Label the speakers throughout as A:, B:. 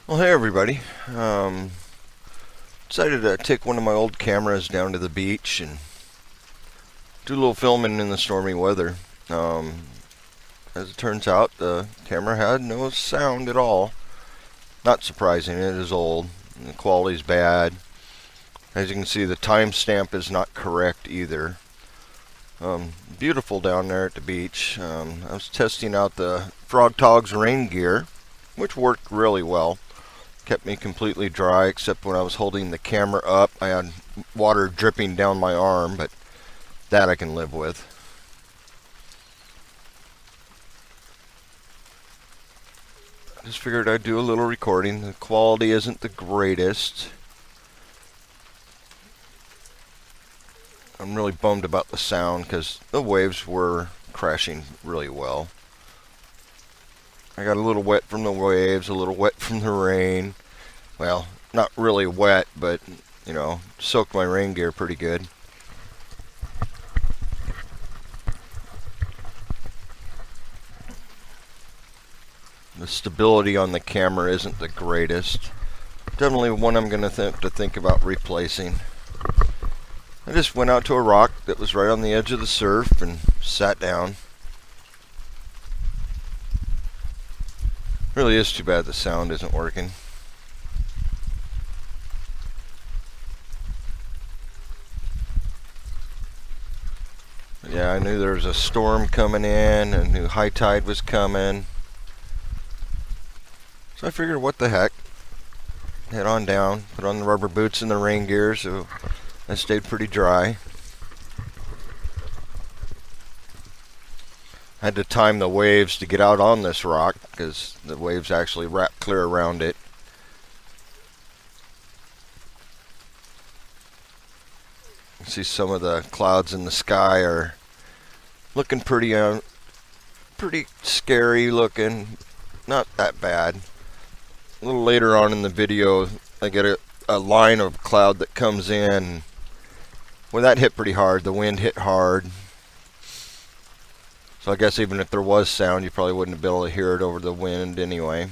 A: Well, hey everybody. Decided to take one of my old cameras down to the beach and do a little filming in the stormy weather. Um, as it turns out, the camera had no sound at all. Not surprising, it is old. And the quality's bad. As you can see, the timestamp is not correct either. Beautiful down there at the beach. I was testing out the Frog Togs rain gear, which worked really well. Kept me completely dry except when I was holding the camera up. I had water dripping down my arm, but that I can live with. Just figured I'd do a little recording. The quality isn't the greatest. I'm really bummed about the sound because the waves were crashing really well. I got a little wet from the waves, a little wet from the rain. Well, not really wet, but, soaked my rain gear pretty good. The stability on the camera isn't the greatest. Definitely one I'm going to have to think about replacing. I just went out to a rock that was right on the edge of the surf and sat down. Really is too bad the sound isn't working. Yeah, I knew there was a storm coming in, I knew high tide was coming. So I figured, what the heck? Head on down, put on the rubber boots and the rain gear, so I stayed pretty dry. I had to time the waves to get out on this rock because the waves actually wrap clear around it. You see some of the clouds in the sky are looking pretty scary looking. Not that bad. A little later on in the video, I get a line of cloud that comes in. Well, that hit pretty hard. The wind hit hard. So I guess even if there was sound, you probably wouldn't have been able to hear it over the wind anyway.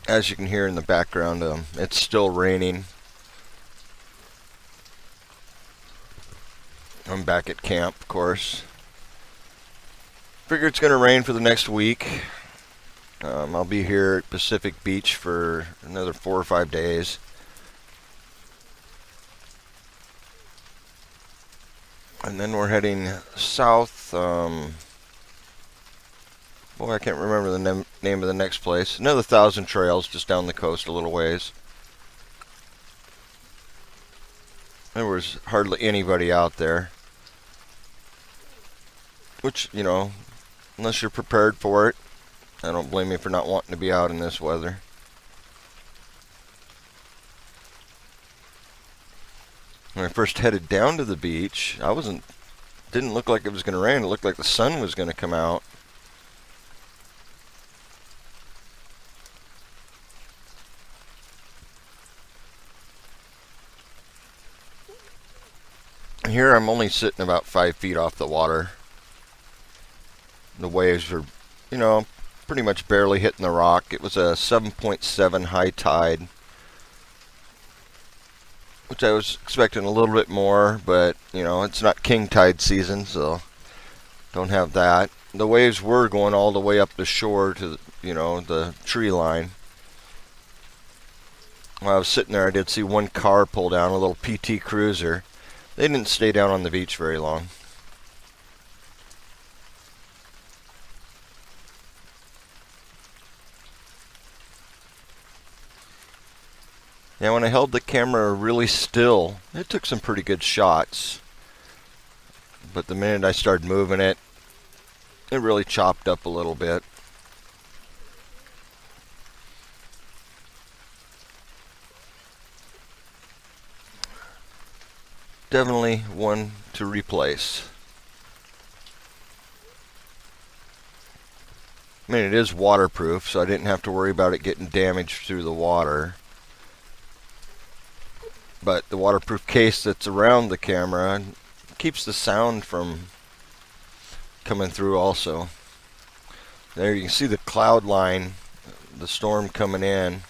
A: As you can hear in the background, it's still raining. I'm back at camp, of course. Figure it's going to rain for the next week. I'll be here at Pacific Beach for another 4 or 5 days. And then we're heading south. Boy, I can't remember the name of the next place. Another 1,000 Trails just down the coast a little ways. There was hardly anybody out there. Which, unless you're prepared for it, I don't blame you for not wanting to be out in this weather. When I first headed down to the beach, didn't look like it was going to rain. It looked like the sun was going to come out. Here I'm only sitting about 5 feet off the water. The waves are, pretty much barely hitting the rock. It was a 7.7 high tide, which I was expecting a little bit more, but, it's not king tide season, so don't have that. The waves were going all the way up the shore to, the tree line. While I was sitting there, I did see one car pull down, a little PT Cruiser. They didn't stay down on the beach very long. Yeah, when I held the camera really still, it took some pretty good shots. But the minute I started moving it, it really chopped up a little bit. Definitely one to replace. I mean, it is waterproof, so I didn't have to worry about it getting damaged through the water. But the waterproof case that's around the camera keeps the sound from coming through also. There you can see the cloud line, the storm coming in.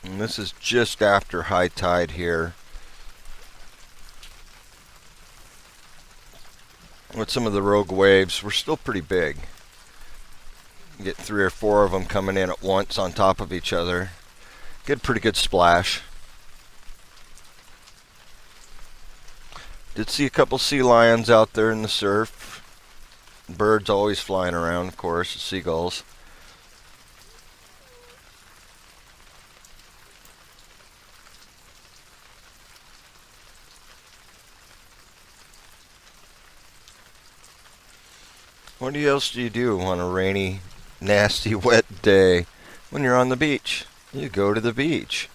A: And this is just after high tide here. With some of the rogue waves, we're still pretty big. You get 3 or 4 of them coming in at once on top of each other. Get a pretty good splash. Did see a couple sea lions out there in the surf. Birds always flying around, of course, seagulls. What else do you do on a rainy, nasty, wet day when you're on the beach? You go to the beach.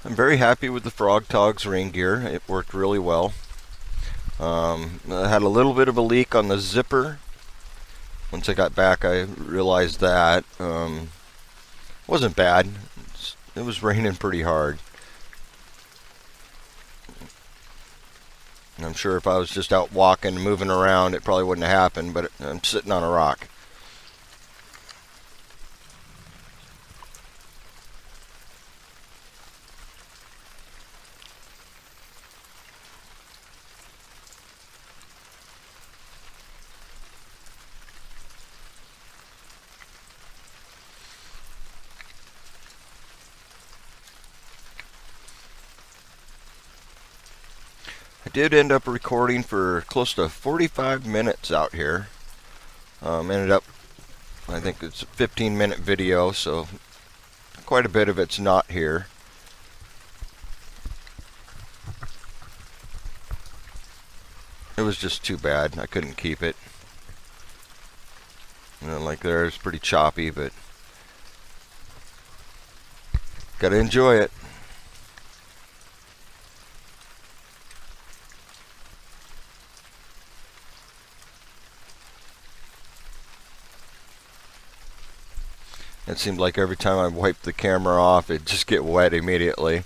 A: I'm very happy with the Frog Togs rain gear. It worked really well. I had a little bit of a leak on the zipper. Once I got back, I realized that. Wasn't bad. It was raining pretty hard. And I'm sure if I was just out walking, moving around, it probably wouldn't have happened, but I'm sitting on a rock. I did end up recording for close to 45 minutes out here. Ended up, I think it's a 15-minute video, so quite a bit of it's not here. It was just too bad. I couldn't keep it. Like there, it's pretty choppy, but gotta enjoy it. It seemed like every time I wiped the camera off, it'd just get wet immediately.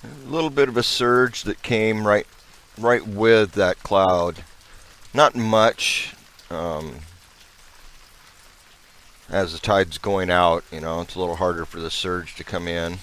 A: A little bit of a surge that came right with that cloud. Not much. As the tide's going out, it's a little harder for the surge to come in.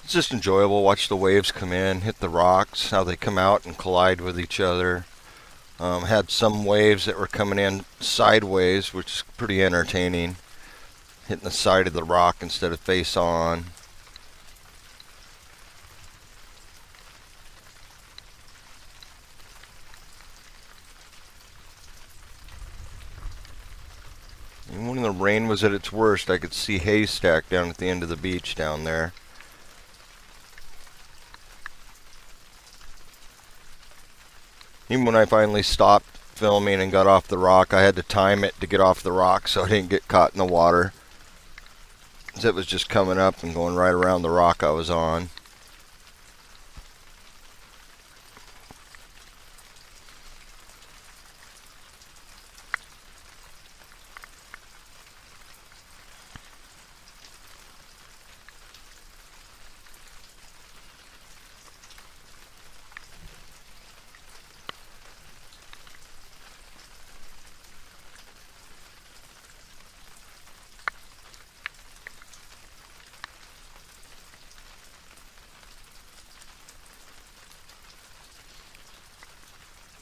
A: It's just enjoyable. Watch the waves come in, hit the rocks, how they come out and collide with each other. Had some waves that were coming in sideways, which is pretty entertaining. Hitting the side of the rock instead of face on. And when the rain was at its worst, I could see haystack down at the end of the beach down there. Even when I finally stopped filming and got off the rock, I had to time it to get off the rock so I didn't get caught in the water. It was just coming up and going right around the rock I was on.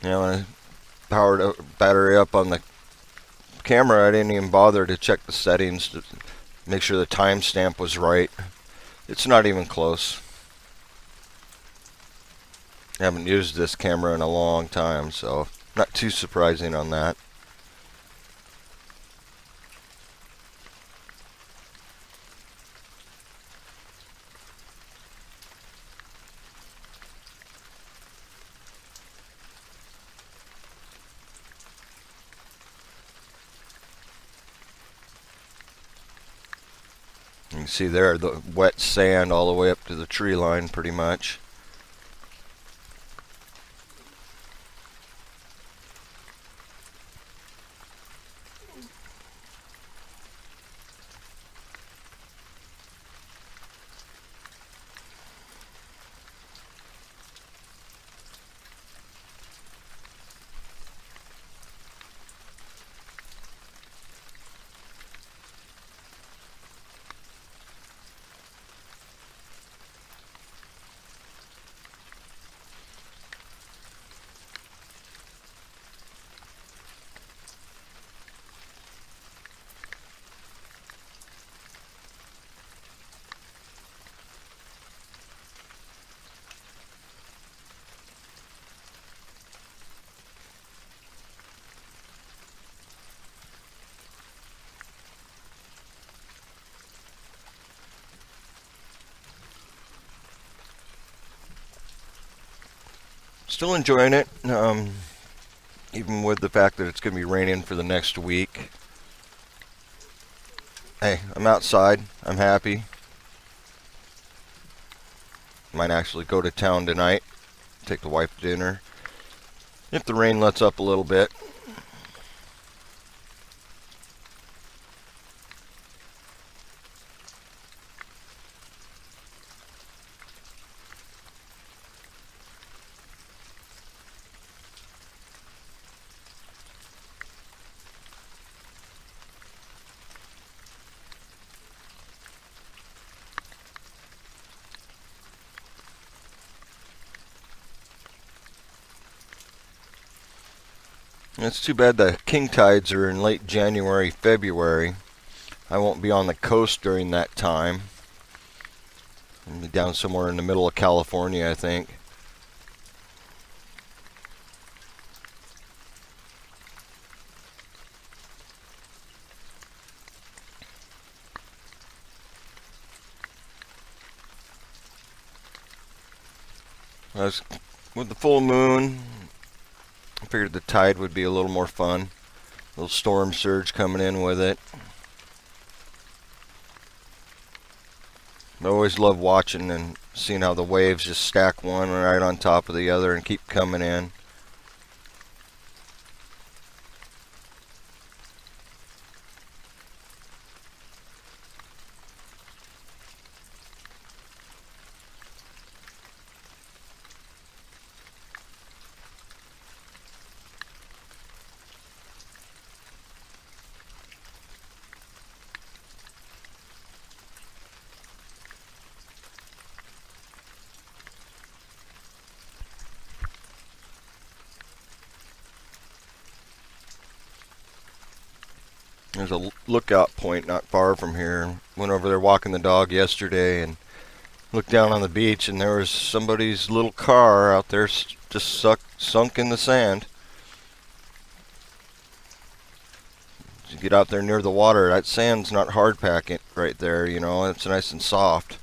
A: You know, when I powered up, battery up on the camera, I didn't even bother to check the settings to make sure the timestamp was right. It's not even close. I haven't used this camera in a long time, so not too surprising on that. You can see there the wet sand all the way up to the tree line pretty much. Still enjoying it, even with the fact that it's going to be raining for the next week. Hey, I'm outside. I'm happy. Might actually go to town tonight, take the wife to dinner, if the rain lets up a little bit. It's too bad the king tides are in late January, February. I won't be on the coast during that time. I'll be down somewhere in the middle of California, I think. With the full moon, I figured the tide would be a little more fun. A little storm surge coming in with it. I always love watching and seeing how the waves just stack one right on top of the other and keep coming in. There's a lookout point not far from here. Went over there walking the dog yesterday and looked down on the beach, and there was somebody's little car out there just sunk in the sand. You get out there near the water, that sand's not hard packing right there, you know, it's nice and soft.